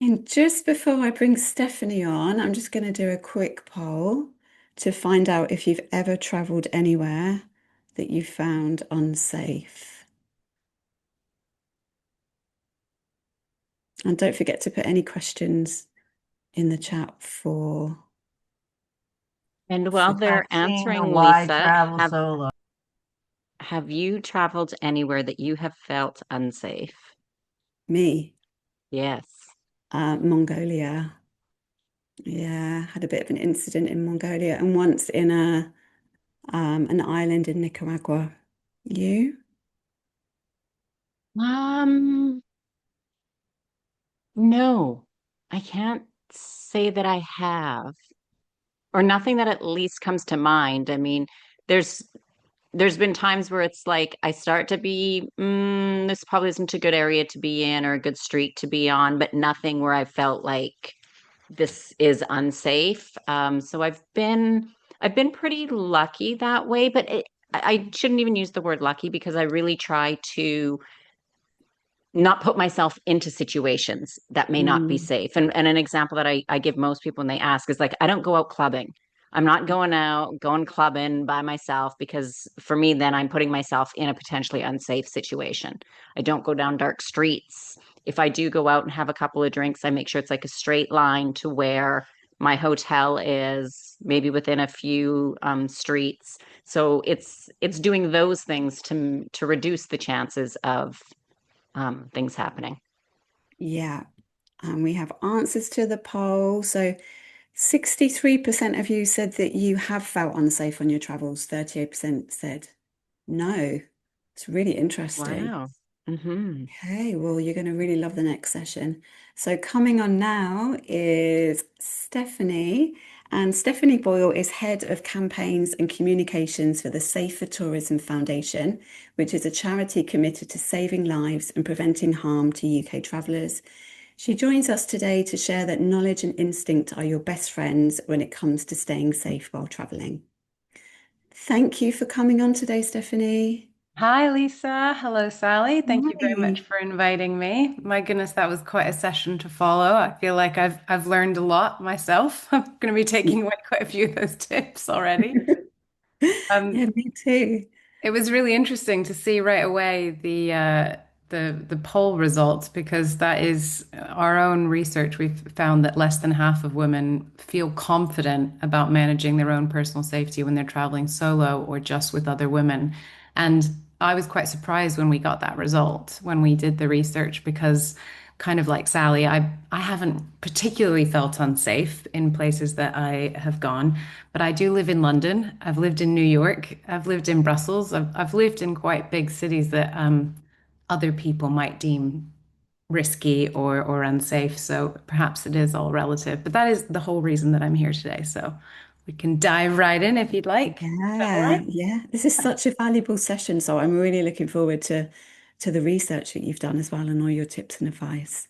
And just before I bring Stephanie on, I'm just going to do a quick poll to find out if you've ever traveled anywhere that you found unsafe. And don't forget to put any questions in the chat And while for they're Asking answering, why Lisa, travel have solo. have you traveled anywhere that you have felt unsafe? me. Yes. Mongolia. Yeah, had a bit of an incident in Mongolia and once in a an island in Nicaragua. You? Um, no, I can't say that I have, or nothing that at least comes to mind. I mean, there's there's been times where it's like I start to be, this probably isn't a good area to be in or a good street to be on, but nothing where I felt like this is unsafe. So I've been pretty lucky that way, but I shouldn't even use the word lucky because I really try to not put myself into situations that may not be Mm, safe. And an example that I give most people when they ask is like, I don't go out clubbing. I'm not going out, going clubbing by myself because for me, then I'm putting myself in a potentially unsafe situation. I don't go down dark streets. If I do go out and have a couple of drinks, I make sure it's like a straight line to where my hotel is, maybe within a few streets. So it's doing those things to reduce the chances of things happening. yeah. And we have answers to the poll. So 63% of you said that you have felt unsafe on your travels. 38% said no. It's really interesting. Wow. Hmm. Okay, well, you're going to really love the next session. So, coming on now is Stephanie, and Stephanie Boyle is Head of Campaigns and Communications for the Safer Tourism Foundation, which is a charity committed to saving lives and preventing harm to UK travellers. She joins us today to share that knowledge and instinct are your best friends when it comes to staying safe while travelling. Thank you for coming on today, Stephanie. Hi, Lisa. Hello, Sally. Thank you very much Hi. for inviting me. My goodness, that was quite a session to follow. I feel like I've learned a lot myself. I'm going to be taking away quite a few of those tips already. Yeah, Um, me too. It was really interesting to see right away the poll results because that is our own research. We've found that less than half of women feel confident about managing their own personal safety when they're traveling solo or just with other women. And I was quite surprised when we got that result when we did the research because kind of like Sally, I haven't particularly felt unsafe in places that I have gone. But I do live in London. I've lived in New York. I've lived in Brussels. I've lived in quite big cities that other people might deem risky or unsafe. So perhaps it is all relative. But that is the whole reason that I'm here today. So we can dive right in if you'd like. Is that all Yeah, right? yeah. This is such a valuable session. So I'm really looking forward to the research that you've done as well and all your tips and advice.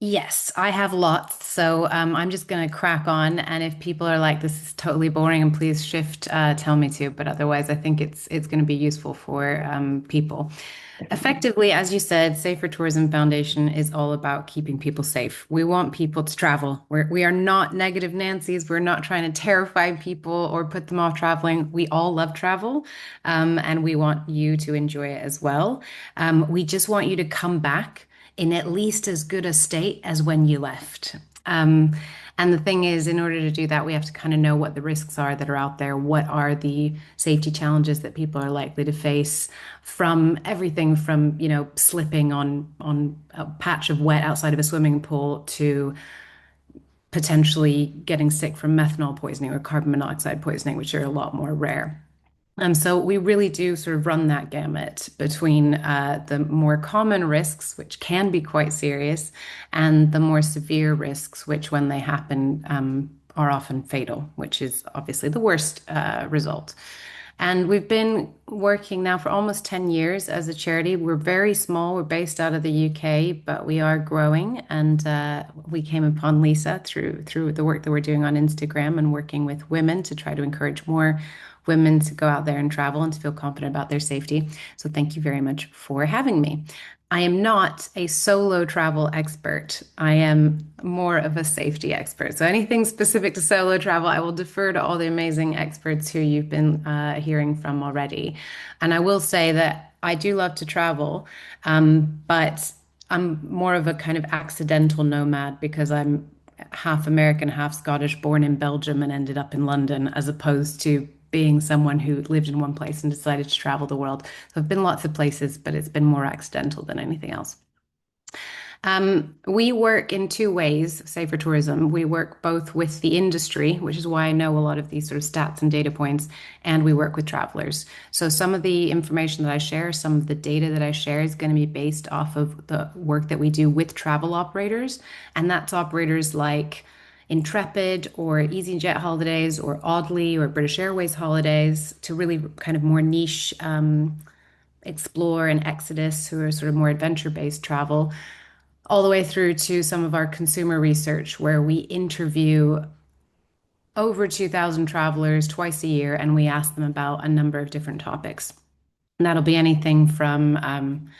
Yes, I have lots. So I'm just going to crack on. And if people are like, this is totally boring, and please shift, tell me to. But otherwise, I think it's going to be useful for people. Definitely. Effectively, as you said, Safer Tourism Foundation is all about keeping people safe. We want people to travel. We are not negative Nancy's. We're not trying to terrify people or put them off traveling. We all love travel, and we want you to enjoy it as well. We just want you to come back in at least as good a state as when you left. And the thing is, in order to do that, we have to kind of know what the risks are that are out there. What are the safety challenges that people are likely to face from everything from, slipping on a patch of wet outside of a swimming pool to potentially getting sick from methanol poisoning or carbon monoxide poisoning, which are a lot more rare. So we really do sort of run that gamut between the more common risks, which can be quite serious, and the more severe risks, which, when they happen, are often fatal, which is obviously the worst result. And we've been working now for almost 10 years as a charity. We're very small. We're based out of the UK, but we are growing. And we came upon Lisa through the work that we're doing on Instagram and working with women to try to encourage more women to go out there and travel and to feel confident about their safety. So thank you very much for having me. I am not a solo travel expert. I am more of a safety expert. So anything specific to solo travel, I will defer to all the amazing experts who you've been hearing from already. And I will say that I do love to travel, but I'm more of a kind of accidental nomad because I'm half American, half Scottish, born in Belgium and ended up in London, as opposed to being someone who lived in one place and decided to travel the world. So I've been lots of places, but it's been more accidental than anything else. We work in two ways, say for tourism. We work both with the industry, which is why I know a lot of these sort of stats and data points, and we work with travelers. So some of the information that I share, some of the data that I share is going to be based off of the work that we do with travel operators. And that's operators like Intrepid or EasyJet Holidays or Audley or British Airways Holidays to really kind of more niche Explore and Exodus, who are sort of more adventure-based travel all the way through to some of our consumer research where we interview over 2,000 travelers twice a year and we ask them about a number of different topics. And that'll be anything from,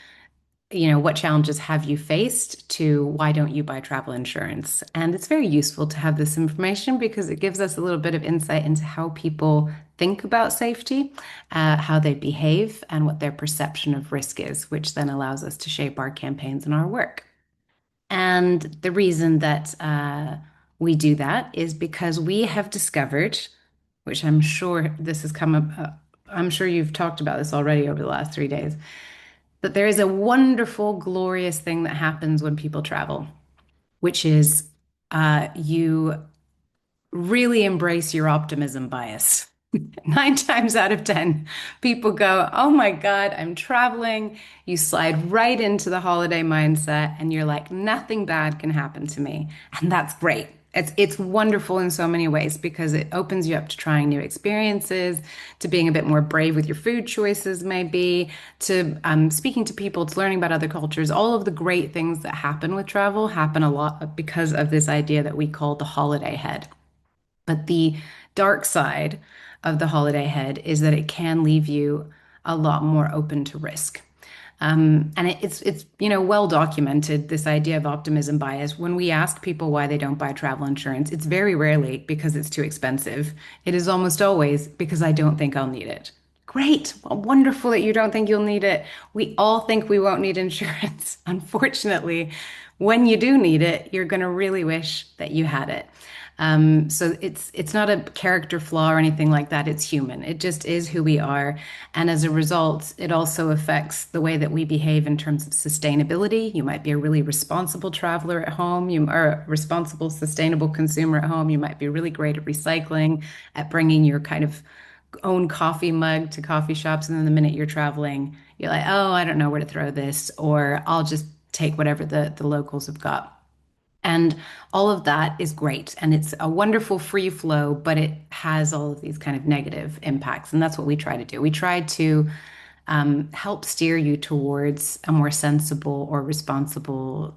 what challenges have you faced to why don't you buy travel insurance? And it's very useful to have this information because it gives us a little bit of insight into how people think about safety, how they behave, and what their perception of risk is, which then allows us to shape our campaigns and our work. And the reason that we do that is because we have discovered, which I'm sure this has come up, I'm sure you've talked about this already over the last 3 days, that there is a wonderful, glorious thing that happens when people travel, which is you really embrace your optimism bias. 9 times out of 10, people go, "Oh my God, I'm traveling." You slide right into the holiday mindset and you're like, nothing bad can happen to me. And that's great. It's wonderful in so many ways because it opens you up to trying new experiences, to being a bit more brave with your food choices, maybe, to speaking to people, to learning about other cultures. All of the great things that happen with travel happen a lot because of this idea that we call the holiday head. But the dark side of the holiday head is that it can leave you a lot more open to risk. And it's well documented, this idea of optimism bias. When we ask people why they don't buy travel insurance, it's very rarely because it's too expensive. It is almost always because I don't think I'll need it. Great. Well, wonderful that you don't think you'll need it. We all think we won't need insurance. Unfortunately, when you do need it, you're going to really wish that you had it. So it's not a character flaw or anything like that. It's human. It just is who we are. And as a result, it also affects the way that we behave in terms of sustainability. You might be a really responsible traveler at home. You are a responsible, sustainable consumer at home. You might be really great at recycling, at bringing your kind of own coffee mug to coffee shops. And then the minute you're traveling, you're like, oh, I don't know where to throw this, or I'll just take whatever the locals have got. And all of that is great. And it's a wonderful free flow, but it has all of these kind of negative impacts. And that's what we try to do. We try to help steer you towards a more sensible or responsible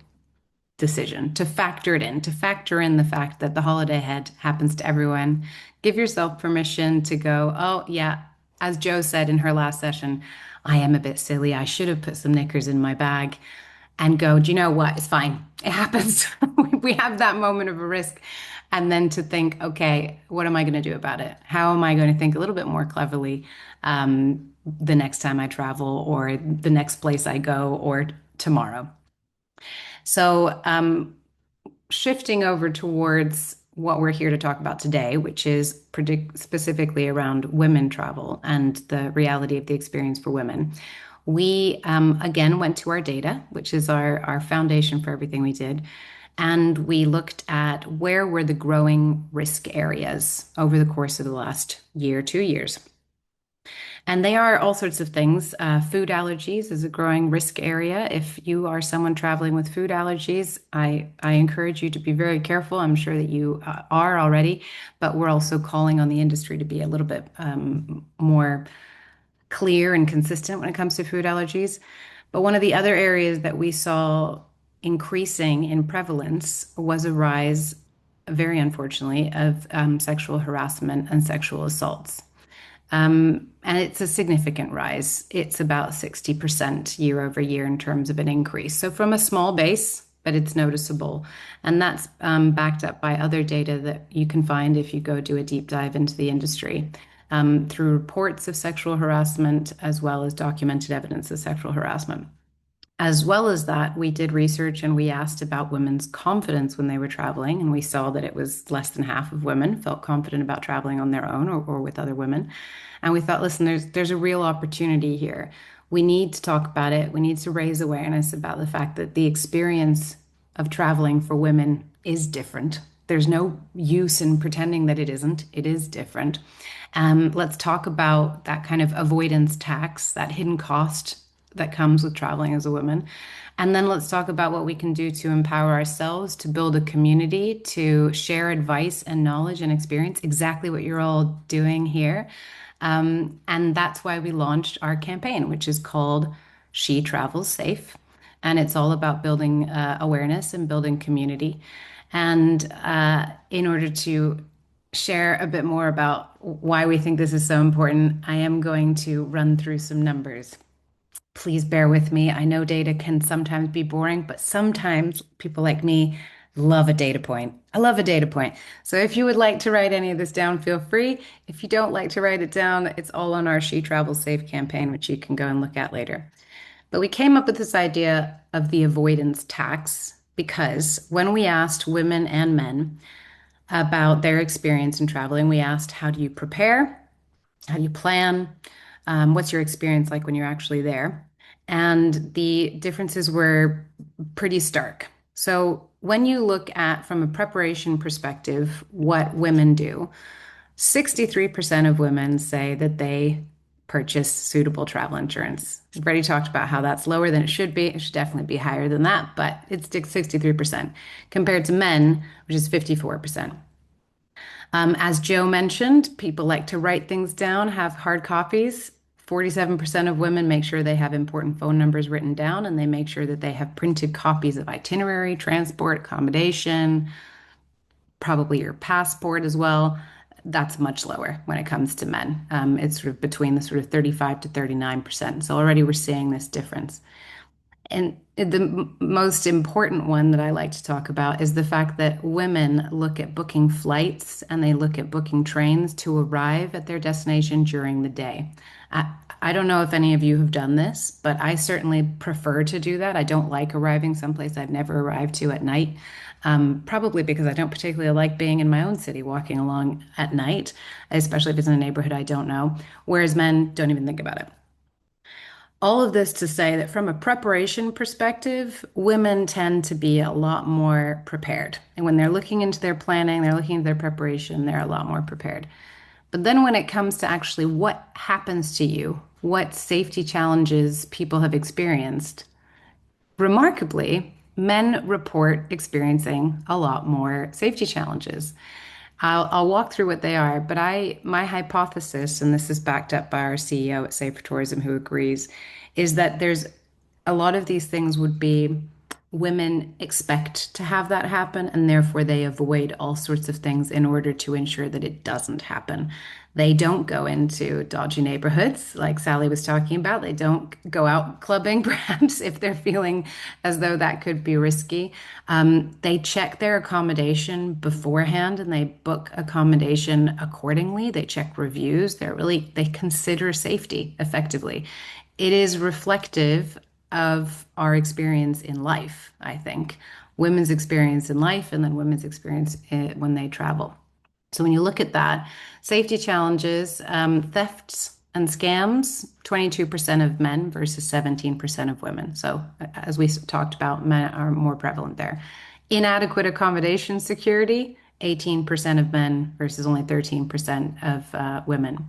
decision, to factor it in, to factor in the fact that the holiday head happens to everyone. Give yourself permission to go, oh, yeah, as Joe said in her last session, I am a bit silly. I should have put some knickers in my bag and go, do you know what? It's fine. It happens. We have that moment of a risk. And then to think, okay, what am I going to do about it? How am I going to think a little bit more cleverly the next time I travel or the next place I go or tomorrow? So, shifting over towards what we're here to talk about today, which is specifically around women travel and the reality of the experience for women. We again went to our data, which is our foundation for everything we did, and we looked at where were the growing risk areas over the course of the last year, 2 years. And they are all sorts of things. Food allergies is a growing risk area. If you are someone traveling with food allergies, I encourage you to be very careful. I'm sure that you are already, but we're also calling on the industry to be a little bit more clear and consistent when it comes to food allergies. But one of the other areas that we saw increasing in prevalence was a rise, very unfortunately, of sexual harassment and sexual assaults. And it's a significant rise. It's about 60% year over year in terms of an increase. So from a small base, but it's noticeable. And that's backed up by other data that you can find if you go do a deep dive into the industry, through reports of sexual harassment as well as documented evidence of sexual harassment. As well as that, we did research and we asked about women's confidence when they were traveling, and we saw that it was less than half of women felt confident about traveling on their own or with other women. And we thought, listen, there's a real opportunity here. We need to talk about it. We need to raise awareness about the fact that the experience of traveling for women is different. There's no use in pretending that it isn't. It is different. Let's talk about that kind of avoidance tax, that hidden cost that comes with traveling as a woman. And then let's talk about what we can do to empower ourselves, to build a community, to share advice and knowledge and experience, exactly what you're all doing here. And that's why we launched our campaign, which is called She Travels Safe. And it's all about building awareness and building community. And in order to share a bit more about why we think this is so important, I am going to run through some numbers. Please bear with me. I know data can sometimes be boring, but sometimes people like me love a data point. I love a data point. So if you would like to write any of this down, feel free. If you don't like to write it down, it's all on our She Travels Safe campaign, which you can go and look at later. But we came up with this idea of the avoidance tax because when we asked women and men about their experience in traveling, we asked, how do you prepare? How do you plan? What's your experience like when you're actually there? And the differences were pretty stark. So when you look at, from a preparation perspective, what women do, 63% of women say that they purchase suitable travel insurance. We've already talked about how that's lower than it should be. It should definitely be higher than that, but it's 63% compared to men, which is 54%. As Joe mentioned, people like to write things down, have hard copies. 47% of women make sure they have important phone numbers written down, and they make sure that they have printed copies of itinerary, transport, accommodation, probably your passport as well. That's much lower when it comes to men. It's sort of between the sort of 35 to 39%. So already we're seeing this difference. And the most important one that I like to talk about is the fact that women look at booking flights and they look at booking trains to arrive at their destination during the day. I, I don't know if any of you have done this, but I certainly prefer to do that. I don't like arriving someplace I've never arrived to at night, probably because I don't particularly like being in my own city walking along at night, especially if it's in a neighborhood I don't know, whereas men don't even think about it. All of this to say that from a preparation perspective, women tend to be a lot more prepared. And when they're looking into their planning, they're looking into their preparation, they're a lot more prepared. But then when it comes to actually what happens to you, what safety challenges people have experienced, remarkably, men report experiencing a lot more safety challenges. I'll walk through what they are, but my hypothesis, and this is backed up by our CEO at Safer Tourism who agrees, is that there's a lot of these things would be women expect to have that happen, and therefore they avoid all sorts of things in order to ensure that it doesn't happen. They don't go into dodgy neighborhoods like Sally was talking about. They don't go out clubbing, perhaps, if they're feeling as though that could be risky. They check their accommodation beforehand and they book accommodation accordingly. They check reviews. They consider safety effectively. It is reflective of our experience in life, I think. Women's experience in life and then women's experience when they travel. So when you look at that, safety challenges, thefts and scams, 22% of men versus 17% of women. So as we talked about, men are more prevalent there. Inadequate accommodation security, 18% of men versus only 13% of women.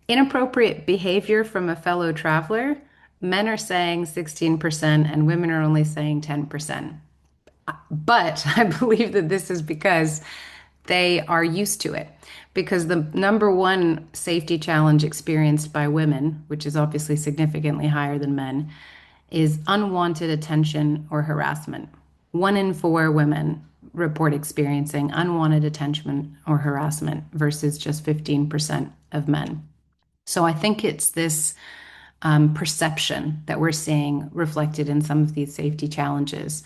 Inappropriate behavior from a fellow traveler, men are saying 16% and women are only saying 10%. But I believe that this is because they are used to it. Because the number one safety challenge experienced by women, which is obviously significantly higher than men, is unwanted attention or harassment. 1 in 4 women report experiencing unwanted attention or harassment versus just 15% of men. So I think it's this perception that we're seeing reflected in some of these safety challenges.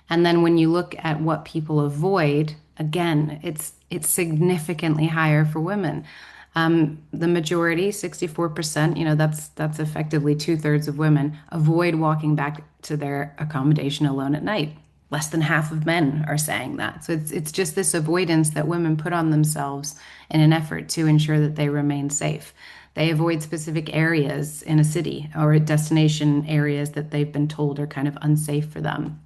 And then when you look at what people avoid, again, it's significantly higher for women. The majority, 64%, that's effectively two-thirds of women avoid walking back to their accommodation alone at night. Less than half of men are saying that. So it's just this avoidance that women put on themselves in an effort to ensure that they remain safe. They avoid specific areas in a city or destination areas that they've been told are kind of unsafe for them.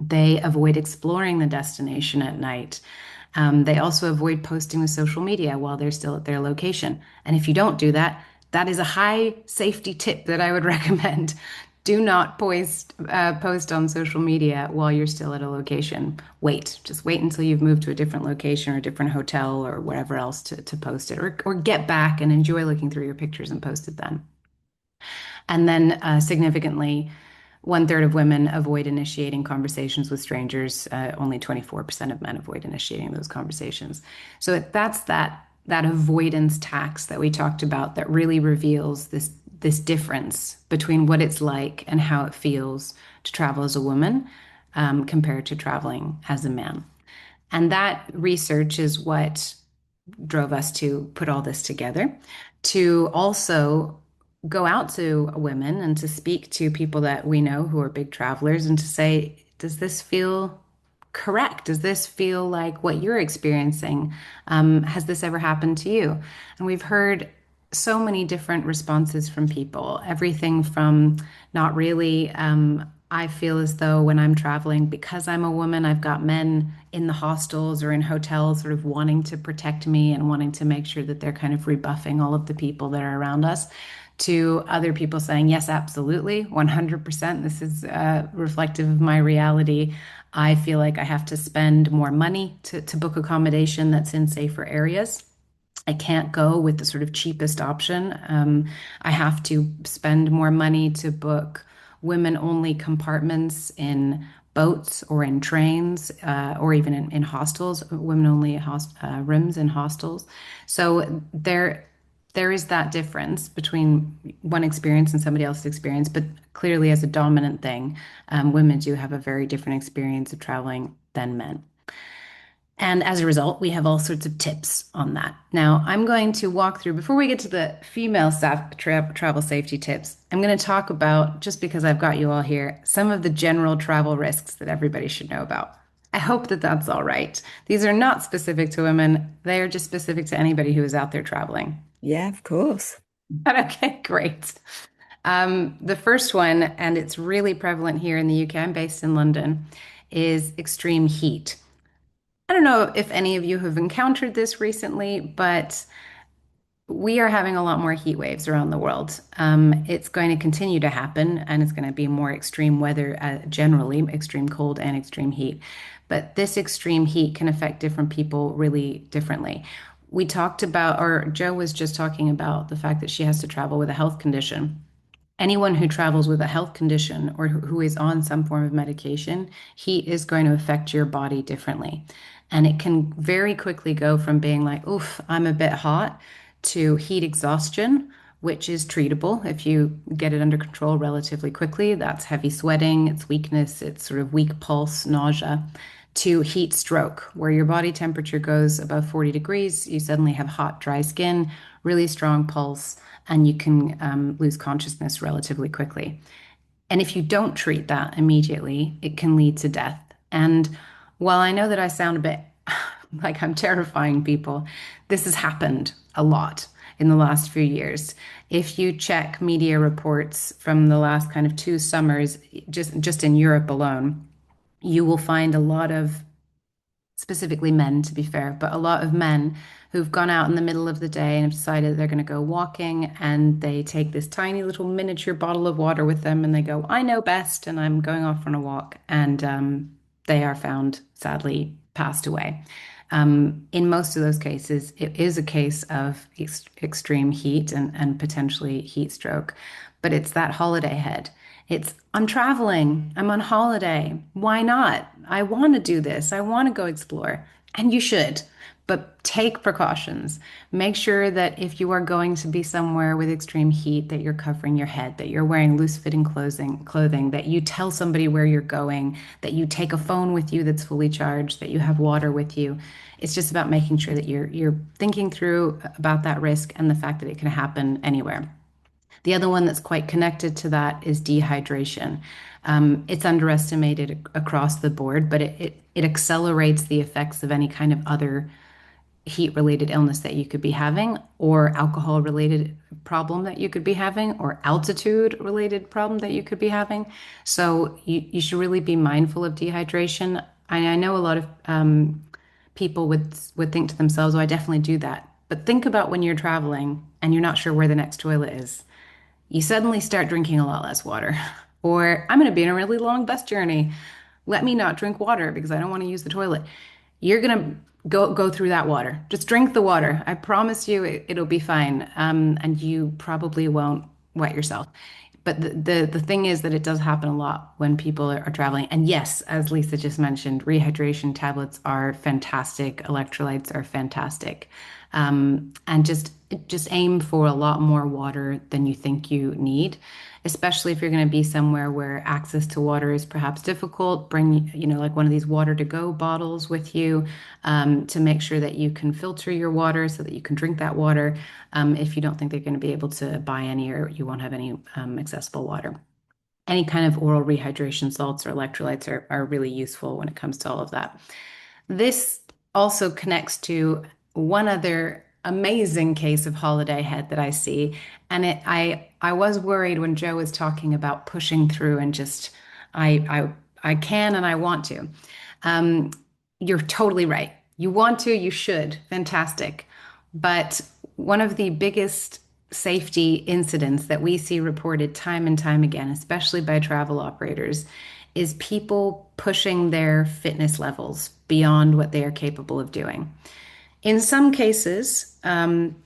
They avoid exploring the destination at night. They also avoid posting to social media while they're still at their location. And if you don't do that, that is a high safety tip that I would recommend. Do not post on social media while you're still at a location. Just wait until you've moved to a different location or a different hotel or whatever else to post it, or get back and enjoy looking through your pictures and post it then. And then significantly, one-third of women avoid initiating conversations with strangers. Only 24% of men avoid initiating those conversations. So that's that avoidance tax that we talked about that really reveals this difference between what it's like and how it feels to travel as a woman compared to traveling as a man. And that research is what drove us to put all this together, to also go out to women and to speak to people that we know who are big travelers and to say, does this feel correct? Does this feel like what you're experiencing? Has this ever happened to you? And we've heard so many different responses from people, everything from not really. I feel as though when I'm traveling, because I'm a woman, I've got men in the hostels or in hotels sort of wanting to protect me and wanting to make sure that they're kind of rebuffing all of the people that are around us, to other people saying, yes, absolutely, 100%. This is reflective of my reality. I feel like I have to spend more money to book accommodation that's in safer areas. I can't go with the sort of cheapest option. I have to spend more money to book women-only compartments in boats or in trains or even in hostels, women-only rooms in hostels. So there is that difference between one experience and somebody else's experience, but clearly as a dominant thing, women do have a very different experience of traveling than men. And as a result, we have all sorts of tips on that. Now, I'm going to walk through, before we get to the female staff travel safety tips, I'm going to talk about, just because I've got you all here, some of the general travel risks that everybody should know about. I hope that that's all right. These are not specific to women. They are just specific to anybody who is out there traveling. Yeah, of course. Okay, great. The first one, and it's really prevalent here in the UK, I'm based in London, is extreme heat. I don't know if any of you have encountered this recently, but we are having a lot more heat waves around the world. It's going to continue to happen, and it's going to be more extreme weather, generally, extreme cold and extreme heat. But this extreme heat can affect different people really differently. We talked about, or Joe was just talking about the fact that she has to travel with a health condition. Anyone who travels with a health condition or who is on some form of medication, heat is going to affect your body differently. And it can very quickly go from being like, oof, I'm a bit hot, to heat exhaustion, which is treatable if you get it under control relatively quickly. That's heavy sweating, it's weakness, it's sort of weak pulse, nausea, to heat stroke, where your body temperature goes above 40 degrees, you suddenly have hot, dry skin, really strong pulse, and you can lose consciousness relatively quickly. And if you don't treat that immediately, it can lead to death. And while I know that I sound a bit like I'm terrifying people, this has happened a lot in the last few years. If you check media reports from the last kind of two summers, just in Europe alone, you will find a lot of, specifically men, to be fair, but a lot of men who've gone out in the middle of the day and have decided they're going to go walking, and they take this tiny little miniature bottle of water with them and they go, I know best, and I'm going off on a walk. And they are found, sadly, passed away. In most of those cases, it is a case of extreme heat and potentially heat stroke, but it's that holiday head. It's, I'm traveling, I'm on holiday. Why not? I want to do this. I want to go explore. And you should. but take precautions. Make sure that if you are going to be somewhere with extreme heat, that you're covering your head, that you're wearing loose-fitting clothing, that you tell somebody where you're going, that you take a phone with you that's fully charged, that you have water with you. It's just about making sure that you're thinking through about that risk and the fact that it can happen anywhere. The other one that's quite connected to that is dehydration. It's underestimated across the board, but it accelerates the effects of any kind of other heat related illness that you could be having, or alcohol related problem that you could be having, or altitude related problem that you could be having. So you should really be mindful of dehydration. I know a lot of people would think to themselves, oh, I definitely do that. But think about when you're traveling and you're not sure where the next toilet is. You suddenly start drinking a lot less water. Or I'm going to be in a really long bus journey. Let me not drink water because I don't want to use the toilet. You're going to go through that water. Just drink the water. I promise you it'll be fine. And you probably won't wet yourself. But the thing is that it does happen a lot when people are traveling. And yes, as Lisa just mentioned, rehydration tablets are fantastic. Electrolytes are fantastic. And just aim for a lot more water than you think you need, especially if you're going to be somewhere where access to water is perhaps difficult. Bring, like one of these water to go bottles with you, to make sure that you can filter your water so that you can drink that water, if you don't think they're going to be able to buy any or you won't have any accessible water. Any kind of oral rehydration salts or electrolytes are really useful when it comes to all of that. This also connects to one other amazing case of holiday head that I see. And I was worried when Joe was talking about pushing through and just I can and I want to. Um, you're totally right. You want to, you should. Fantastic. But one of the biggest safety incidents that we see reported time and time again, especially by travel operators, is people pushing their fitness levels beyond what they are capable of doing. In some cases,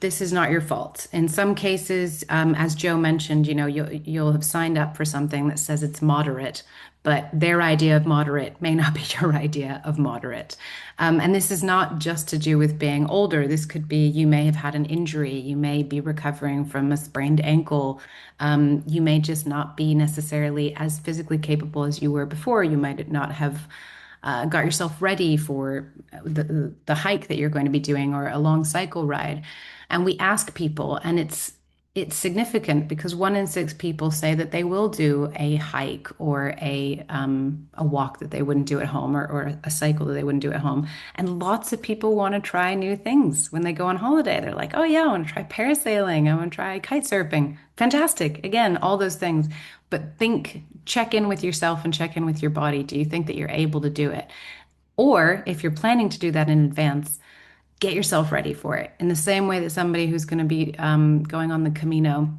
this is not your fault. In some cases, as Joe mentioned, you'll have signed up for something that says it's moderate, but their idea of moderate may not be your idea of moderate. And this is not just to do with being older. This could be you may have had an injury, you may be recovering from a sprained ankle, you may just not be necessarily as physically capable as you were before. You might not have got yourself ready for the hike that you're going to be doing or a long cycle ride. And we ask people, and it's significant because 1 in 6 people say that they will do a hike or a walk that they wouldn't do at home, or a cycle that they wouldn't do at home. And lots of people want to try new things when they go on holiday. They're like, oh yeah, I want to try parasailing, I want to try kite surfing. Fantastic. Again, all those things. But check in with yourself and check in with your body. Do you think that you're able to do it? Or if you're planning to do that in advance, get yourself ready for it. In the same way that somebody who's going to be going on the Camino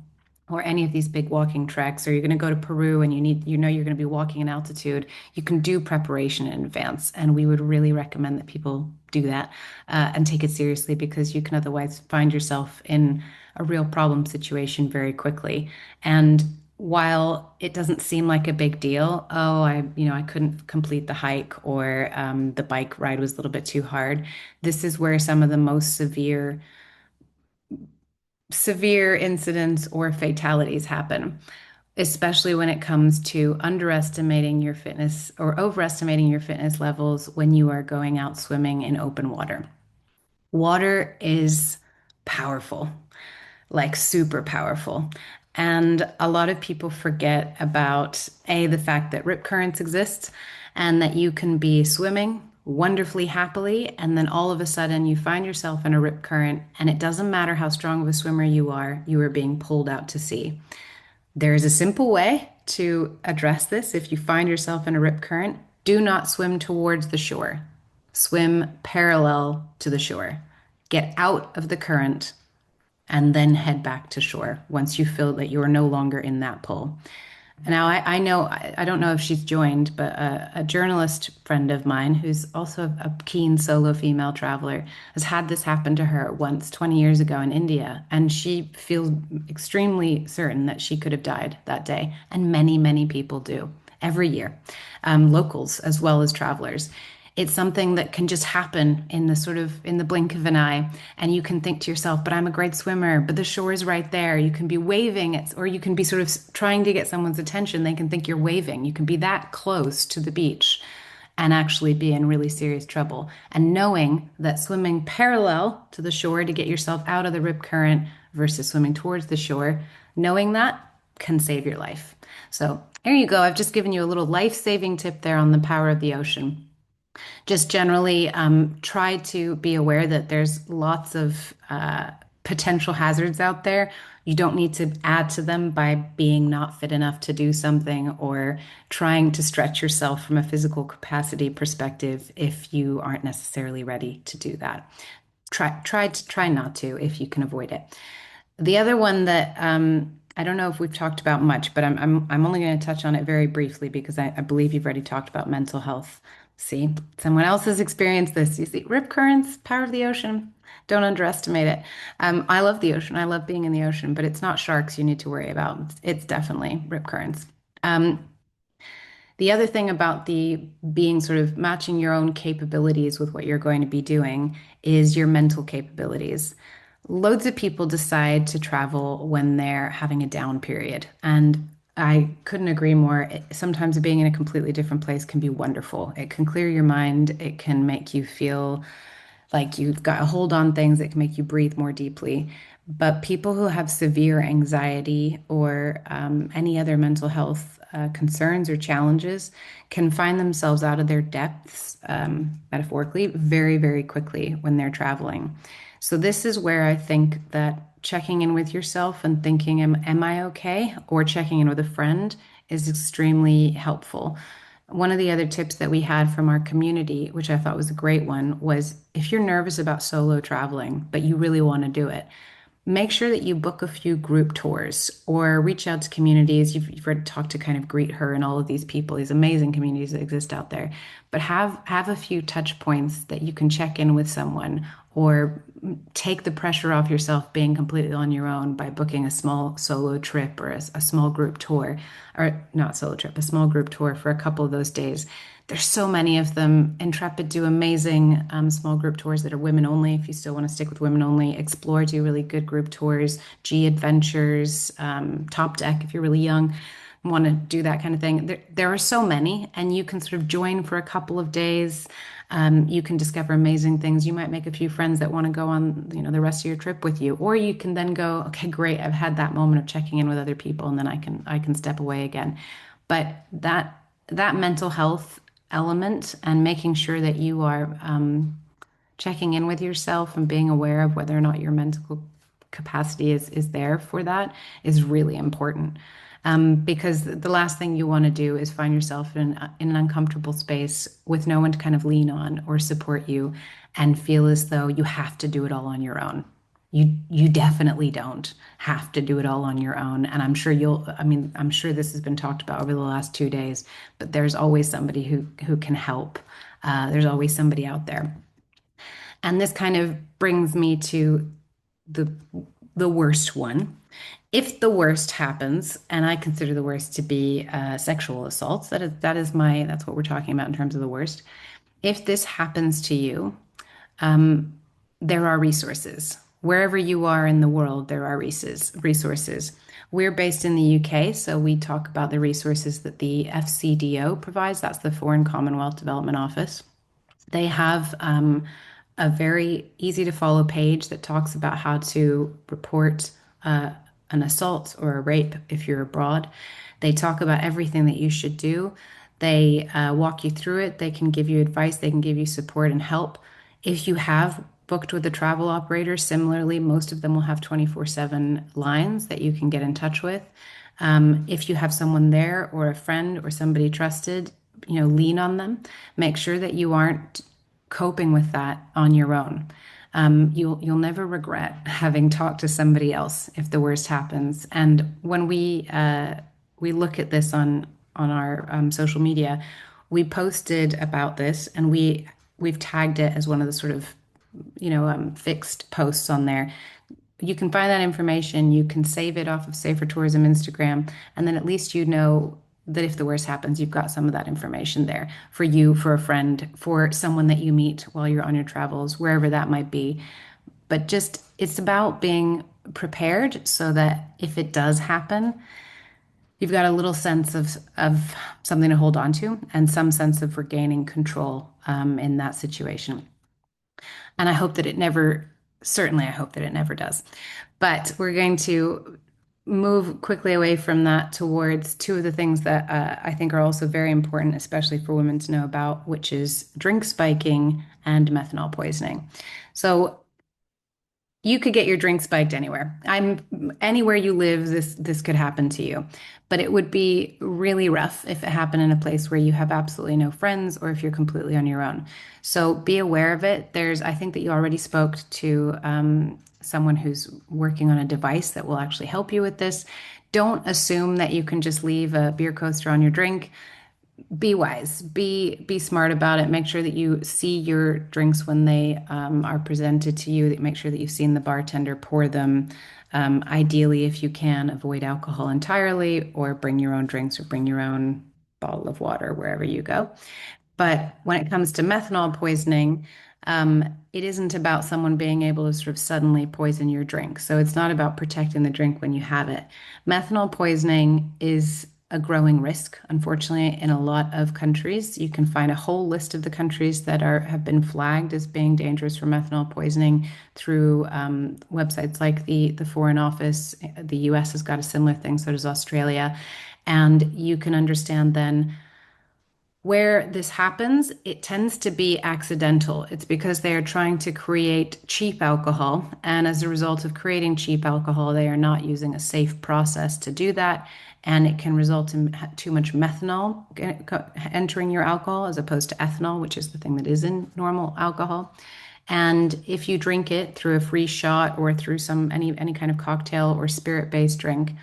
or any of these big walking treks, or you're going to go to Peru and you're going to be walking in altitude, you can do preparation in advance. And we would really recommend that people do that, and take it seriously, because you can otherwise find yourself in a real problem situation very quickly. And while it doesn't seem like a big deal, oh, I couldn't complete the hike, or the bike ride was a little bit too hard. This is where some of the most severe incidents or fatalities happen, especially when it comes to underestimating your fitness or overestimating your fitness levels when you are going out swimming in open water. Water is powerful, like super powerful. And a lot of people forget about the fact that rip currents exist and that you can be swimming wonderfully happily, and then all of a sudden you find yourself in a rip current, and it doesn't matter how strong of a swimmer you are being pulled out to sea. There is a simple way to address this. If you find yourself in a rip current, do not swim towards the shore. Swim parallel to the shore. Get out of the current and then head back to shore once you feel that you are no longer in that pull. Now, I know, I don't know if she's joined, but a journalist friend of mine who's also a keen solo female traveler has had this happen to her once 20 years ago in India. And she feels extremely certain that she could have died that day. And many, many people do every year, locals as well as travelers. It's something that can just happen in the sort of in the blink of an eye. And you can think to yourself, but I'm a great swimmer, but the shore is right there. You can be waving it, or you can be sort of trying to get someone's attention. They can think you're waving. You can be that close to the beach and actually be in really serious trouble. And knowing that swimming parallel to the shore to get yourself out of the rip current versus swimming towards the shore, knowing that can save your life. So there you go. I've just given you a little life-saving tip there on the power of the ocean. Just generally try to be aware that there's lots of potential hazards out there. You don't need to add to them by being not fit enough to do something or trying to stretch yourself from a physical capacity perspective if you aren't necessarily ready to do that. Try not to if you can avoid it. The other one that I don't know if we've talked about much, but I'm only going to touch on it very briefly because I believe you've already talked about mental health. See, someone else has experienced this. You see, rip currents, power of the ocean. Don't underestimate it. I love the ocean. I love being in the ocean, but it's not sharks you need to worry about. It's definitely rip currents. The other thing about the being sort of matching your own capabilities with what you're going to be doing is your mental capabilities. Loads of people decide to travel when they're having a down period. And I couldn't agree more. Sometimes being in a completely different place can be wonderful. It can clear your mind. It can make you feel like you've got a hold on things that can make you breathe more deeply. But people who have severe anxiety or any other mental health concerns or challenges can find themselves out of their depths, metaphorically, very, very quickly when they're traveling. So, this is where I think that checking in with yourself and thinking, am I okay? Or checking in with a friend is extremely helpful. One of the other tips that we had from our community, which I thought was a great one, was if you're nervous about solo traveling, but you really want to do it, make sure that you book a few group tours or reach out to communities. You've heard talk to kind of Greet Her and all of these people, these amazing communities that exist out there. But have a few touch points that you can check in with someone or take the pressure off yourself being completely on your own by booking a small solo trip or a small group tour, or not solo trip, a small group tour for a couple of those days. There's so many of them. Intrepid do amazing small group tours that are women only. If you still want to stick with women only, Explore do really good group tours. G Adventures, Top Deck if you're really young, want to do that kind of thing. There are so many, and you can sort of join for a couple of days. You can discover amazing things. You might make a few friends that want to go on, the rest of your trip with you, or you can then go, okay, great, I've had that moment of checking in with other people, and then I can step away again. But that mental health element and making sure that you are checking in with yourself and being aware of whether or not your mental capacity is there for that is really important. Because the last thing you want to do is find yourself in an uncomfortable space with no one to kind of lean on or support you and feel as though you have to do it all on your own. You definitely don't have to do it all on your own. And I'm sure this has been talked about over the last 2 days, but there's always somebody who can help. There's always somebody out there. And this kind of brings me to the the worst one. If the worst happens, and I consider the worst to be sexual assaults, that's what we're talking about in terms of the worst. If this happens to you, there are resources. Wherever you are in the world, there are resources. We're based in the UK, so we talk about the resources that the FCDO provides. That's the Foreign Commonwealth Development Office. They have a very easy to follow page that talks about how to report an assault or a rape if you're abroad. They talk about everything that you should do. They walk you through it. They can give you advice. They can give you support and help. If you have booked with a travel operator, similarly, most of them will have 24/7 lines that you can get in touch with. If you have someone there or a friend or somebody trusted, lean on them. Make sure that you aren't coping with that on your own. You'll never regret having talked to somebody else if the worst happens. And when we look at this on our social media, we posted about this, and we've tagged it as one of the sort of fixed posts on there. You can find that information. You can save it off of Safer Tourism Instagram, and then at least that if the worst happens, you've got some of that information there for you, for a friend, for someone that you meet while you're on your travels, wherever that might be. But just it's about being prepared so that if it does happen, you've got a little sense of something to hold on to and some sense of regaining control in that situation. And I hope that it never, certainly, I hope that it never does. But we're going to move quickly away from that towards two of the things that I think are also very important, especially for women to know about, which is drink spiking and methanol poisoning. So you could get your drink spiked anywhere. I'm anywhere you live, this could happen to you. But it would be really rough if it happened in a place where you have absolutely no friends or if you're completely on your own. So be aware of it. I think that you already spoke to someone who's working on a device that will actually help you with this. Don't assume that you can just leave a beer coaster on your drink. Be wise, be smart about it. Make sure that you see your drinks when they are presented to you. That make sure that you've seen the bartender pour them. Ideally, if you can, avoid alcohol entirely, or bring your own drinks, or bring your own bottle of water wherever you go. But when it comes to methanol poisoning, it isn't about someone being able to sort of suddenly poison your drink. So it's not about protecting the drink when you have it. Methanol poisoning is a growing risk, unfortunately, in a lot of countries. You can find a whole list of the countries that have been flagged as being dangerous for methanol poisoning through websites like the Foreign Office. The US has got a similar thing, so does Australia. And you can understand then where this happens, it tends to be accidental. It's because they are trying to create cheap alcohol. And as a result of creating cheap alcohol, they are not using a safe process to do that. And it can result in too much methanol entering your alcohol as opposed to ethanol, which is the thing that is in normal alcohol. And if you drink it through a free shot or through any kind of cocktail or spirit-based drink,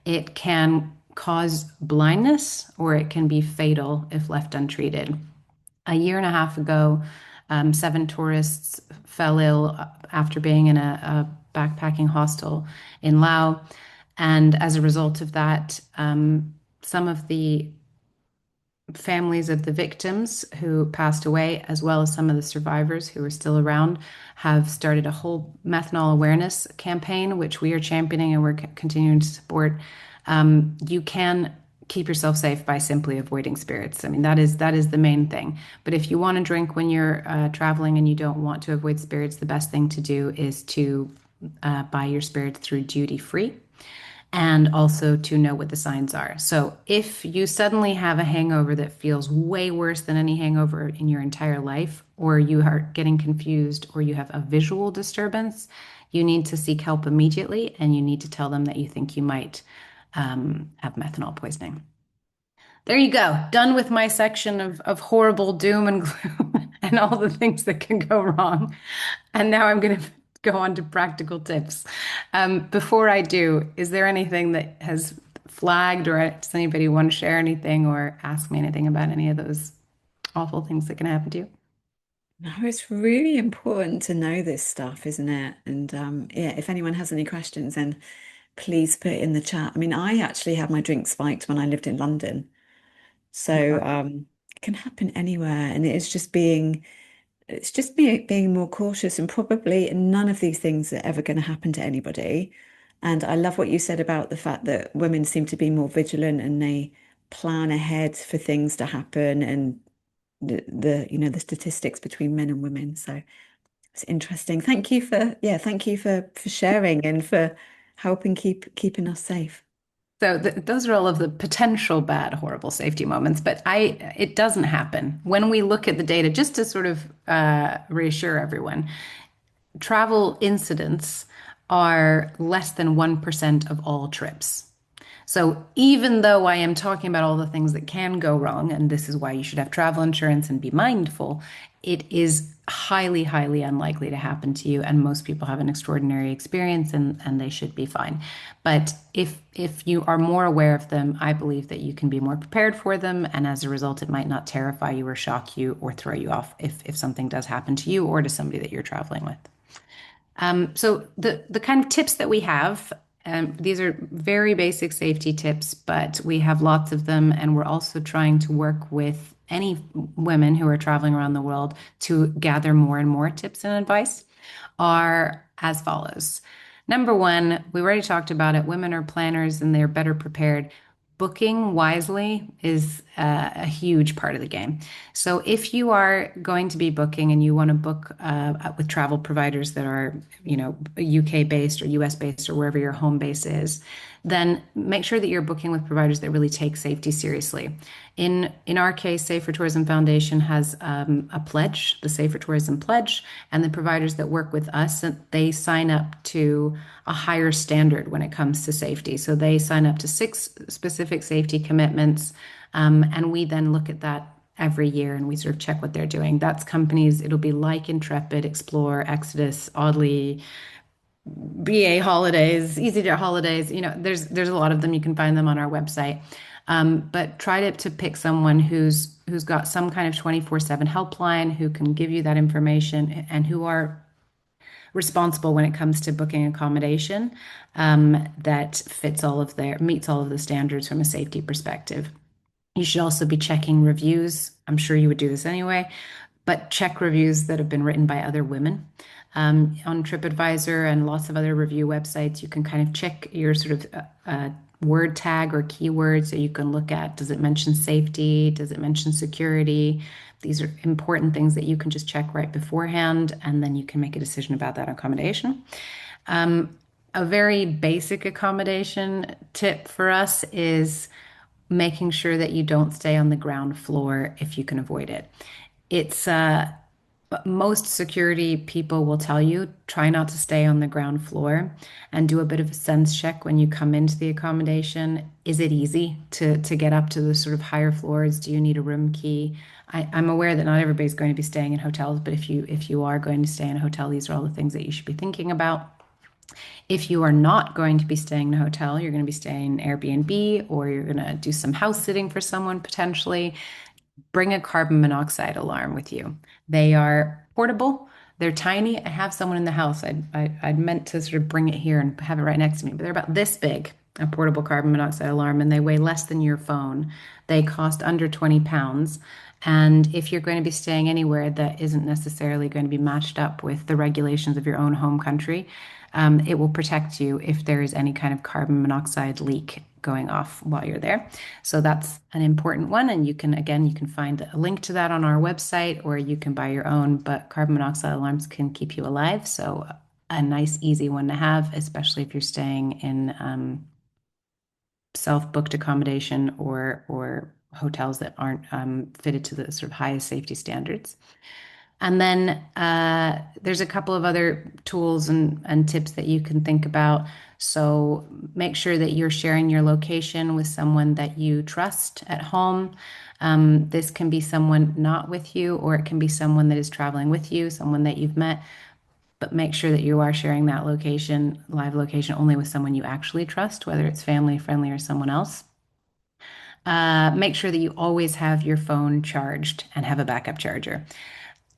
it can cause blindness or it can be fatal if left untreated. A year and a half ago, 7 tourists fell ill after being in a backpacking hostel in Laos. And as a result of that, some of the families of the victims who passed away, as well as some of the survivors who are still around, have started a whole methanol awareness campaign, which we are championing and we're continuing to support. You can keep yourself safe by simply avoiding spirits. I mean, that is the main thing. But if you want to drink when you're traveling and you don't want to avoid spirits, the best thing to do is to buy your spirits through duty free and also to know what the signs are. So if you suddenly have a hangover that feels way worse than any hangover in your entire life, or you are getting confused, or you have a visual disturbance, you need to seek help immediately, and you need to tell them that you think you might have methanol poisoning. There you go. Done with my section of horrible doom and gloom and all the things that can go wrong. And now I'm going to go on to practical tips. Before I do, is there anything that has flagged, or does anybody want to share anything or ask me anything about any of those awful things that can happen to you? No, it's really important to know this stuff, isn't it? And yeah, if anyone has any questions, then please put it in the chat. I mean, I actually had my drink spiked when I lived in London. So it can happen anywhere. And it's just me being more cautious, and probably none of these things are ever going to happen to anybody. And I love what you said about the fact that women seem to be more vigilant and they plan ahead for things to happen, and the statistics between men and women. So it's interesting. Thank you for sharing and for helping keeping us safe. So those are all of the potential bad, horrible safety moments, but it doesn't happen. When we look at the data, just to sort of reassure everyone, travel incidents are less than 1% of all trips. So even though I am talking about all the things that can go wrong, and this is why you should have travel insurance and be mindful, it is highly, highly unlikely to happen to you. And most people have an extraordinary experience and they should be fine. But if you are more aware of them, I believe that you can be more prepared for them. And as a result, it might not terrify you or shock you or throw you off if something does happen to you or to somebody that you're traveling with. So the kind of tips that we have These are very basic safety tips, but we have lots of them, and we're also trying to work with any women who are traveling around the world to gather more and more tips and advice. Are as follows. Number one, we already talked about it. Women are planners and they're better prepared. Booking wisely is a huge part of the game. So if you are going to be booking and you want to book with travel providers that are, UK based or US based or wherever your home base is, then make sure that you're booking with providers that really take safety seriously. In our case, Safer Tourism Foundation has a pledge, the Safer Tourism Pledge, and the providers that work with us, they sign up to a higher standard when it comes to safety. So they sign up to 6 specific safety commitments, and we then look at that every year and we sort of check what they're doing. That's companies, it'll be like Intrepid, Explore, Exodus, Audley, BA Holidays, EasyJet Holidays. There's a lot of them. You can find them on our website. But try to pick someone who's got some kind of 24/7 helpline who can give you that information and who are responsible when it comes to booking accommodation that meets all of the standards from a safety perspective. You should also be checking reviews. I'm sure you would do this anyway, but check reviews that have been written by other women. On TripAdvisor and lots of other review websites, you can kind of check your sort of word tag or keyword. So you can look at, does it mention safety? Does it mention security? These are important things that you can just check right beforehand, and then you can make a decision about that accommodation. A very basic accommodation tip for us is making sure that you don't stay on the ground floor if you can avoid it. It's But most security people will tell you try not to stay on the ground floor and do a bit of a sense check when you come into the accommodation. Is it easy to get up to the sort of higher floors? Do you need a room key? I'm aware that not everybody's going to be staying in hotels, but if you are going to stay in a hotel, these are all the things that you should be thinking about. If you are not going to be staying in a hotel, you're going to be staying in Airbnb or you're going to do some house sitting for someone potentially, bring a carbon monoxide alarm with you. They are portable. They're tiny. I have someone in the house. I'd meant to sort of bring it here and have it right next to me, but they're about this big, a portable carbon monoxide alarm, and they weigh less than your phone. They cost under 20 pounds. And if you're going to be staying anywhere that isn't necessarily going to be matched up with the regulations of your own home country, it will protect you if there is any kind of carbon monoxide leak going off while you're there. So that's an important one. And you can find a link to that on our website or you can buy your own, but carbon monoxide alarms can keep you alive. So a nice, easy one to have, especially if you're staying in self-booked accommodation or hotels that aren't fitted to the sort of highest safety standards. And then there's a couple of other tools and tips that you can think about. So make sure that you're sharing your location with someone that you trust at home. This can be someone not with you, or it can be someone that is traveling with you, someone that you've met. But make sure that you are sharing that location, live location, only with someone you actually trust, whether it's family, friendly, or someone else. Make sure that you always have your phone charged and have a backup charger.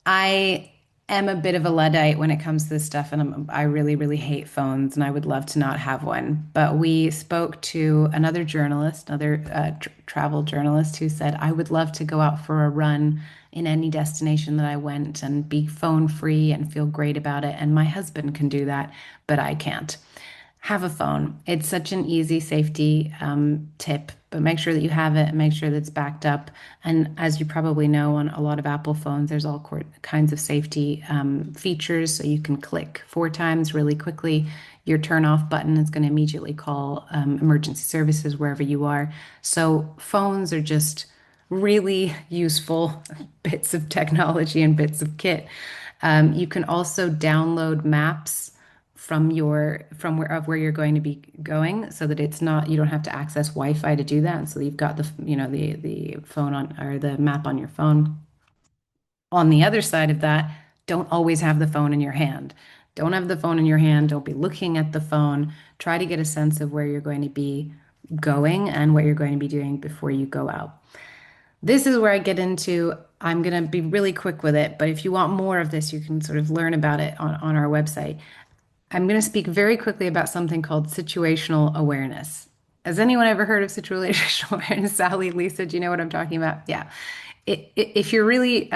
I am a bit of a Luddite when it comes to this stuff, and I really, really hate phones, and I would love to not have one. But we spoke to another journalist, another travel journalist, who said, I would love to go out for a run in any destination that I went and be phone free and feel great about it. And my husband can do that, but I can't. Have a phone. It's such an easy safety tip, but make sure that you have it and make sure that it's backed up. And as you probably know, on a lot of Apple phones, there's all kinds of safety features. So you can click 4 times really quickly. Your turn off button is going to immediately call emergency services wherever you are. So phones are just really useful bits of technology and bits of kit. You can also download maps from where you're going to be going, so that it's not, you don't have to access Wi-Fi to do that. And so you've got the phone on, or the map on your phone. On the other side of that, don't always have the phone in your hand. Don't have the phone in your hand. Don't be looking at the phone. Try to get a sense of where you're going to be going and what you're going to be doing before you go out. This is where I get into, I'm going to be really quick with it, but if you want more of this, you can sort of learn about it on our website. I'm going to speak very quickly about something called situational awareness. Has anyone ever heard of situational awareness? Sally, Lisa, do you know what I'm talking about? Yeah. If you're really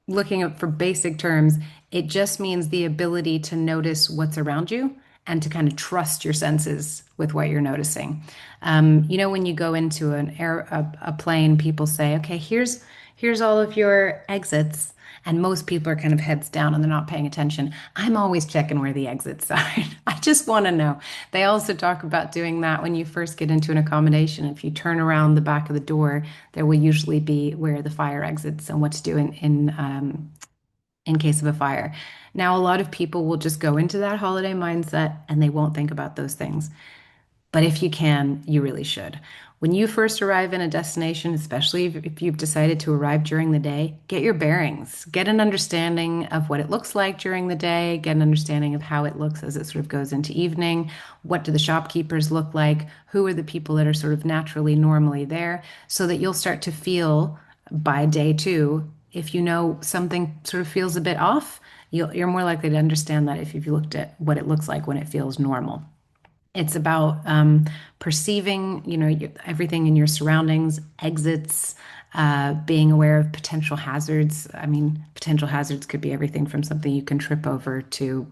looking up for basic terms, it just means the ability to notice what's around you and to kind of trust your senses with what you're noticing. When you go into a plane, people say, "Okay, here's all of your exits." And most people are kind of heads down and they're not paying attention. I'm always checking where the exits are. I just want to know. They also talk about doing that when you first get into an accommodation. If you turn around the back of the door, there will usually be where the fire exits and what to do in case of a fire. Now, a lot of people will just go into that holiday mindset and they won't think about those things. But if you can, you really should. When you first arrive in a destination, especially if you've decided to arrive during the day, get your bearings, get an understanding of what it looks like during the day, get an understanding of how it looks as it sort of goes into evening. What do the shopkeepers look like? Who are the people that are sort of naturally, normally there? So that you'll start to feel by day two, if you know something sort of feels a bit off, you're more likely to understand that if you've looked at what it looks like when it feels normal. It's about perceiving, everything in your surroundings, exits, being aware of potential hazards. I mean, potential hazards could be everything from something you can trip over to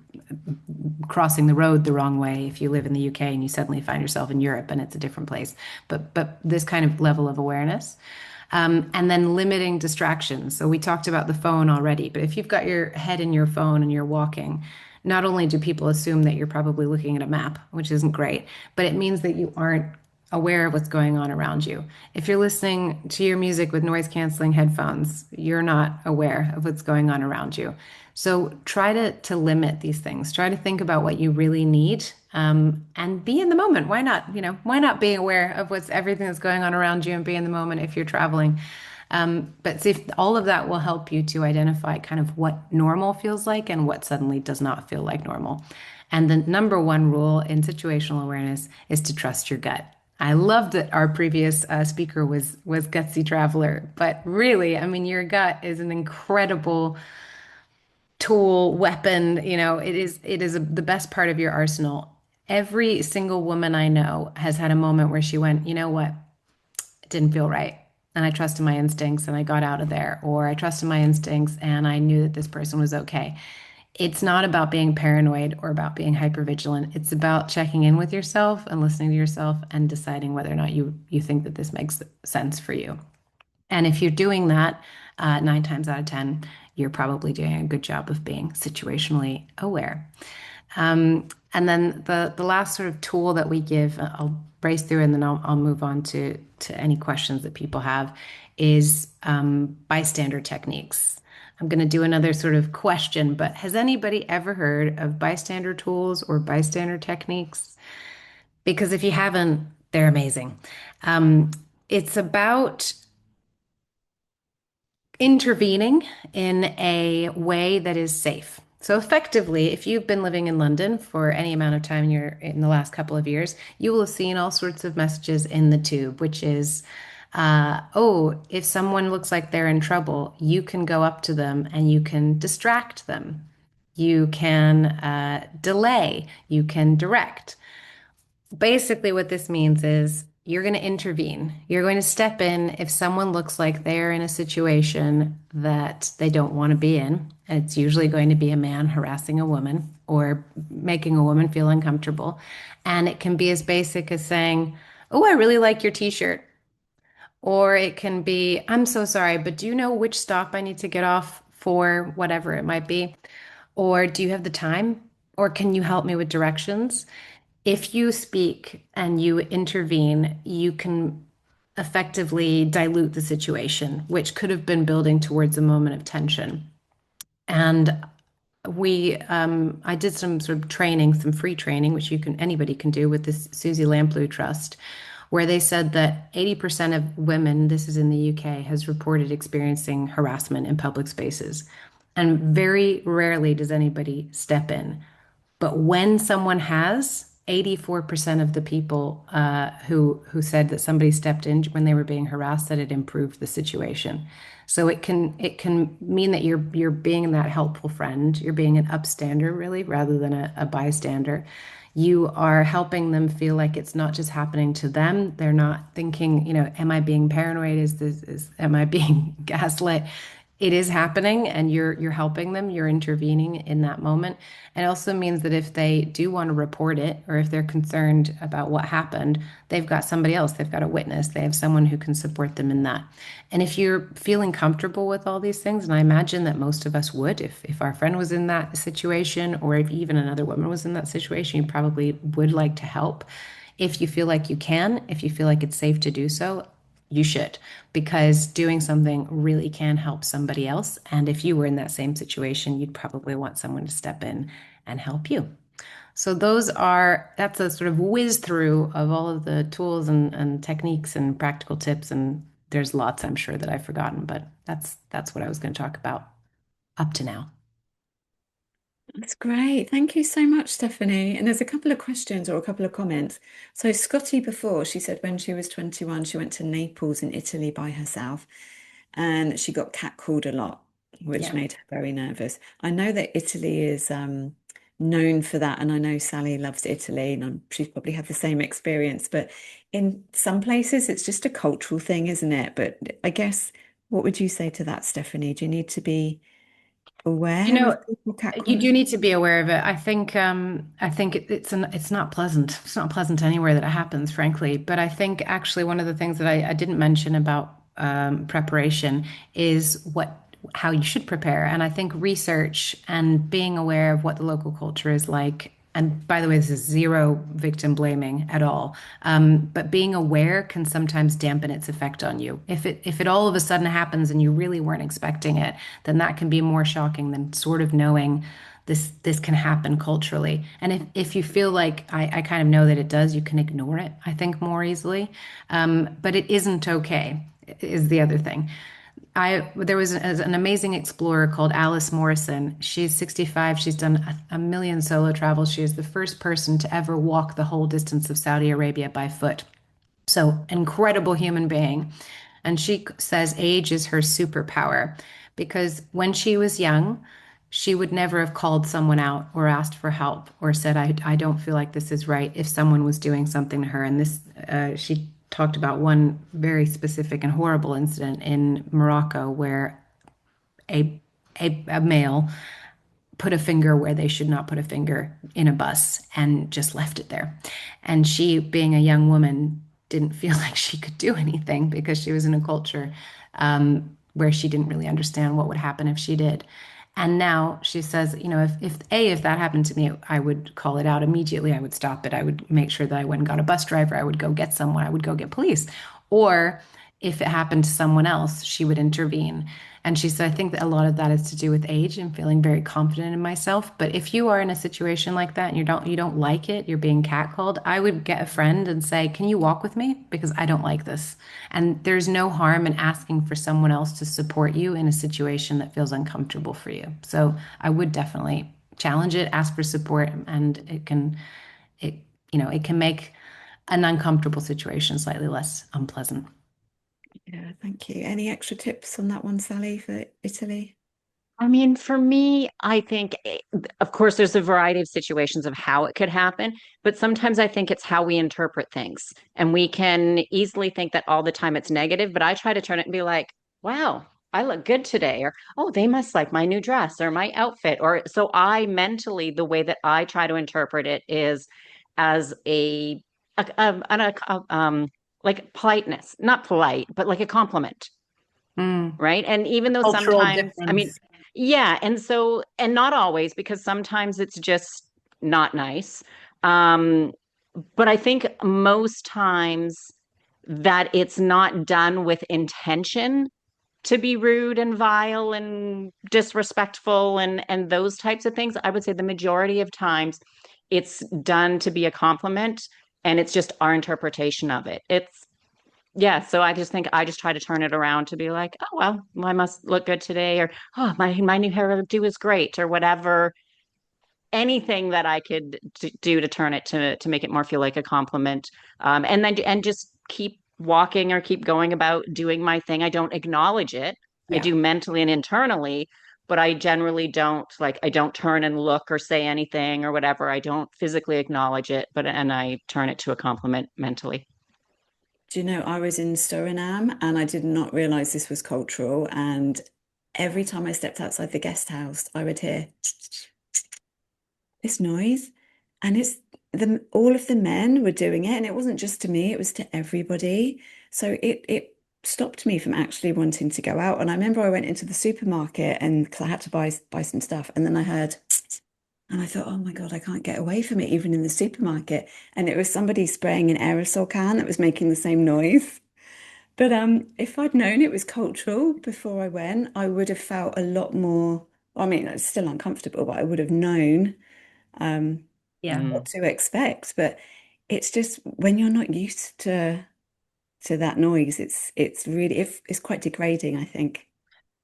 crossing the road the wrong way if you live in the UK and you suddenly find yourself in Europe and it's a different place. But this kind of level of awareness. And then limiting distractions. So we talked about the phone already, but if you've got your head in your phone and you're walking, not only do people assume that you're probably looking at a map, which isn't great, but it means that you aren't aware of what's going on around you. If you're listening to your music with noise canceling headphones, you're not aware of what's going on around you. So try to limit these things. Try to think about what you really need, and be in the moment. Why not? Why not be aware of what's everything that's going on around you and be in the moment if you're traveling? But see if all of that will help you to identify kind of what normal feels like and what suddenly does not feel like normal. And the number one rule in situational awareness is to trust your gut. I love that our previous speaker was gutsy traveler, but really, I mean, your gut is an incredible tool, weapon. The best part of your arsenal. Every single woman I know has had a moment where she went, you know what? It didn't feel right. And I trusted my instincts and I got out of there. Or I trusted my instincts and I knew that this person was okay. It's not about being paranoid or about being hypervigilant. It's about checking in with yourself and listening to yourself and deciding whether or not you think that this makes sense for you. And if you're doing that, 9 times out of 10, you're probably doing a good job of being situationally aware. And then the last sort of tool that we give, I'll race through and then I'll move on to any questions that people have, is bystander techniques. I'm going to do another sort of question, but has anybody ever heard of bystander tools or bystander techniques? Because if you haven't, they're amazing. It's about intervening in a way that is safe. So effectively, if you've been living in London for any amount of time in the last couple of years, you will have seen all sorts of messages in the tube, which is, oh, if someone looks like they're in trouble, you can go up to them and you can distract them. You can delay, you can direct. Basically, what this means is you're going to intervene. You're going to step in if someone looks like they're in a situation that they don't want to be in. And it's usually going to be a man harassing a woman or making a woman feel uncomfortable. And it can be as basic as saying, "Oh, I really like your t-shirt." Or it can be, "I'm so sorry, but do you know which stop I need to get off for?" Whatever it might be. Or, "Do you have the time? Or can you help me with directions?" If you speak and you intervene, you can effectively dilute the situation, which could have been building towards a moment of tension. And I did some sort of training, some free training, which anybody can do with this Susie Lamplugh Trust, where they said that 80% of women, this is in the UK, has reported experiencing harassment in public spaces. And very rarely does anybody step in. But when someone has, 84% of the people who said that somebody stepped in when they were being harassed said it improved the situation. So it can mean that you're being that helpful friend. You're being an upstander, really, rather than a bystander. You are helping them feel like it's not just happening to them. They're not thinking, am I being paranoid? Am I being gaslit? It is happening, and you're helping them, you're intervening in that moment. It also means that if they do want to report it, or if they're concerned about what happened, they've got somebody else, they've got a witness, they have someone who can support them in that. And if you're feeling comfortable with all these things, and I imagine that most of us would, if our friend was in that situation, or if even another woman was in that situation, you probably would like to help. If you feel like you can, if you feel like it's safe to do so, you should, because doing something really can help somebody else. And if you were in that same situation, you'd probably want someone to step in and help you. So that's a sort of whiz through of all of the tools and techniques and practical tips. And there's lots, I'm sure, that I've forgotten, but that's what I was going to talk about up to now. That's great. Thank you so much, Stephanie. And there's a couple of questions or a couple of comments. So Scotty before, she said when she was 21, she went to Naples in Italy by herself and she got catcalled a lot, which Yeah. made her very nervous. I know that Italy is known for that, and I know Sally loves Italy, and she's probably had the same experience. But in some places, it's just a cultural thing, isn't it? But I guess, what would you say to that, Stephanie? Do you need to be You aware know, of people you do catcalling? need to be aware of it. I think it's not pleasant. It's not pleasant anywhere that it happens, frankly. But I think actually one of the things that I didn't mention about preparation is how you should prepare. And I think research and being aware of what the local culture is like. And by the way, this is zero victim blaming at all. But being aware can sometimes dampen its effect on you. If it all of a sudden happens and you really weren't expecting it, then that can be more shocking than sort of knowing this can happen culturally. And if you feel like I kind of know that it does, you can ignore it, I think, more easily. But it isn't okay, is the other thing. There was an amazing explorer called Alice Morrison. She's 65. She's done a million solo travels. She is the first person to ever walk the whole distance of Saudi Arabia by foot. So, incredible human being. And she says age is her superpower because when she was young, she would never have called someone out or asked for help or said, I don't feel like this is right if someone was doing something to her. And she talked about one very specific and horrible incident in Morocco where a, a male put a finger where they should not put a finger in a bus and just left it there. And she, being a young woman, didn't feel like she could do anything because she was in a culture where she didn't really understand what would happen if she did. And now she says, if that happened to me, I would call it out immediately. I would stop it. I would make sure that I went and got a bus driver. I would go get someone. I would go get police. Or if it happened to someone else, she would intervene. And she said, I think that a lot of that is to do with age and feeling very confident in myself. But if you are in a situation like that and you don't like it, you're being catcalled, I would get a friend and say, can you walk with me? Because I don't like this. And there's no harm in asking for someone else to support you in a situation that feels uncomfortable for you. So I would definitely challenge it, ask for support, and it, it can make an uncomfortable situation slightly less unpleasant. Yeah, thank you. Any extra tips on that one, Sally, for Italy? I mean, for me, I think, of course, there's a variety of situations of how it could happen, but sometimes I think it's how we interpret things. And we can easily think that all the time it's negative, but I try to turn it and be like, wow, I look good today, or oh, they must like my new dress or my outfit. Or so I mentally, the way that I try to interpret it is as like politeness, not polite, but like a compliment, Mm. right? And even though Cultural sometimes, I mean, difference. yeah, and not always, because sometimes it's just not nice. Um, but I think most times that it's not done with intention to be rude and vile and disrespectful and those types of things. I would say the majority of times it's done to be a compliment and it's just our interpretation of it. It's yeah, so I just think I just try to turn it around to be like, oh well, I must look good today, or oh my new hairdo is great, or whatever anything that I could do to turn it to make it more feel like a compliment. And then and just keep walking or keep going about doing my thing. I don't acknowledge it. I Yeah. do mentally and internally, but I generally don't like I don't turn and look or say anything or whatever. I don't physically acknowledge it, but and I turn it to a compliment mentally. Do you know, I was in Suriname and I did not realize this was cultural. And every time I stepped outside the guest house, I would hear this noise. And it's the all of the men were doing it. And it wasn't just to me, it was to everybody. So it stopped me from actually wanting to go out. And I remember I went into the supermarket and because I had to buy some stuff. And then I heard and I thought, oh my God, I can't get away from it, even in the supermarket. And it was somebody spraying an aerosol can that was making the same noise. But if I'd known it was cultural before I went, I would have felt a lot more. I mean, it's still uncomfortable, but I would have known um, Yeah. what Mm. to expect. But it's just when you're not used to that noise, it's really it's quite degrading, I think.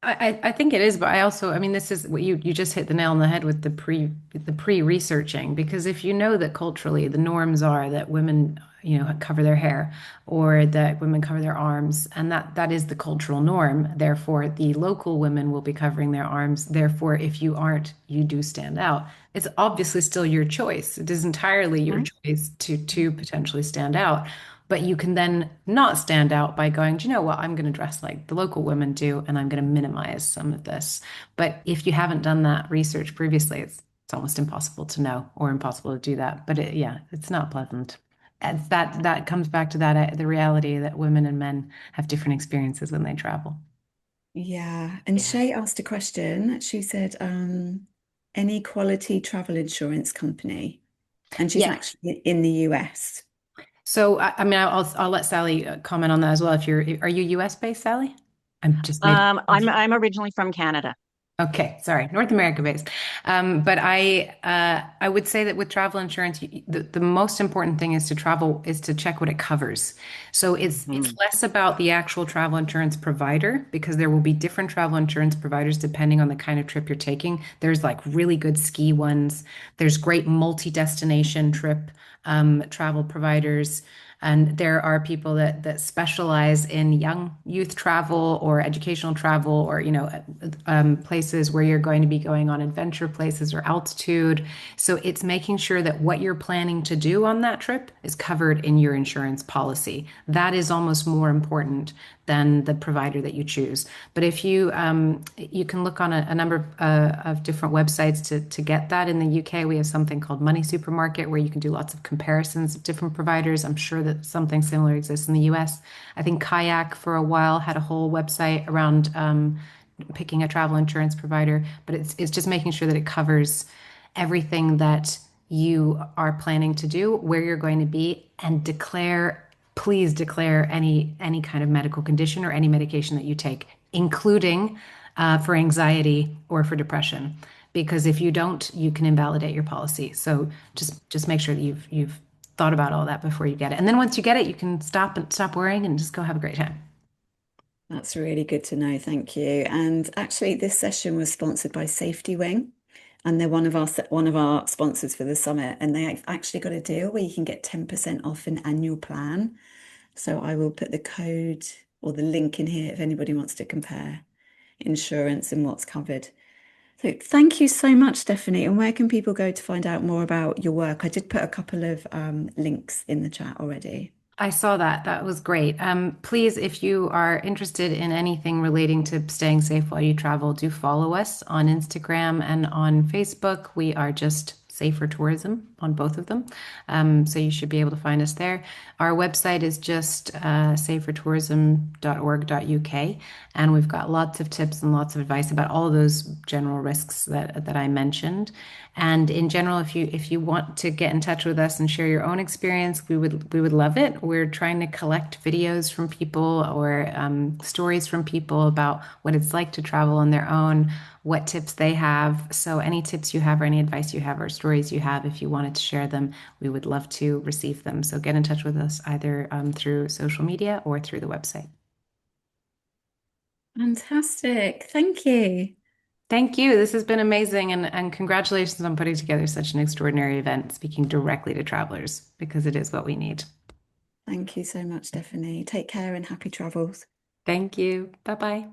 I think it is, but I also, I mean, this is what you just hit the nail on the head with the pre-researching, because if you know that culturally the norms are that women, cover their hair or that women cover their arms, and that is the cultural norm, therefore the local women will be covering their arms. Therefore, if you aren't, you do stand out. It's obviously still your choice. It is entirely your Mhm. choice to potentially stand out. But you can then not stand out by going, do you know what? I'm going to dress like the local women do, and I'm going to minimize some of this. But if you haven't done that research previously, it's almost impossible to know or impossible to do that. But yeah, it's not pleasant. And that comes back to that the reality that women and men have different experiences when they travel. Yeah. And Yeah. Shay asked a question. She said, any quality travel insurance company? And she's Yeah. actually in the US. So I mean, I'll let Sally comment on that as well. If are you US based, Sally? I'm just maybe. I'm originally from Canada. Okay, sorry, North America based. But I would say that with travel insurance, the most important thing is to travel is to check what it covers. So it's Mhm. less about the actual travel insurance provider because there will be different travel insurance providers depending on the kind of trip you're taking. There's like really good ski ones. There's great multi-destination trip travel providers. And there are people that specialize in young youth travel or educational travel or, places where you're going to be going on adventure places or altitude. So it's making sure that what you're planning to do on that trip is covered in your insurance policy. That is almost more important than the provider that you choose. But if you can look on a number of different websites to get that. In the UK, we have something called Money Supermarket where you can do lots of comparisons of different providers. I'm sure that something similar exists in the US. I think Kayak for a while had a whole website around picking a travel insurance provider, but it's just making sure that it covers everything that you are planning to do, where you're going to be, and please declare any kind of medical condition or any medication that you take, including for anxiety or for depression. Because if you don't, you can invalidate your policy. So just make sure that you've thought about all that before you get it. And then once you get it, you can stop worrying and just go have a great time. That's really good to know. Thank you. And actually, this session was sponsored by Safety Wing, and they're one of our sponsors for the summit. And they've actually got a deal where you can get 10% off an annual plan. So I will put the code or the link in here if anybody wants to compare insurance and what's covered. So thank you so much, Stephanie. And where can people go to find out more about your work? I did put a couple of links in the chat already. I saw that. That was great. Please, if you are interested in anything relating to staying safe while you travel, do follow us on Instagram and on Facebook. We are just Safer Tourism on both of them. So you should be able to find us there. Our website is just safertourism.org.uk, and we've got lots of tips and lots of advice about all of those general risks that I mentioned. And in general, if you want to get in touch with us and share your own experience, we would love it. We're trying to collect videos from people or stories from people about what it's like to travel on their own, what tips they have. So any tips you have or any advice you have or stories you have, if you wanted to share them, we would love to receive them. So get in touch with us either through social media or through the website. Fantastic. Thank you. Thank you. This has been amazing. And congratulations on putting together such an extraordinary event, speaking directly to travelers, because it is what we need. Thank you so much, Stephanie. Take care and happy travels. Thank you. Bye bye.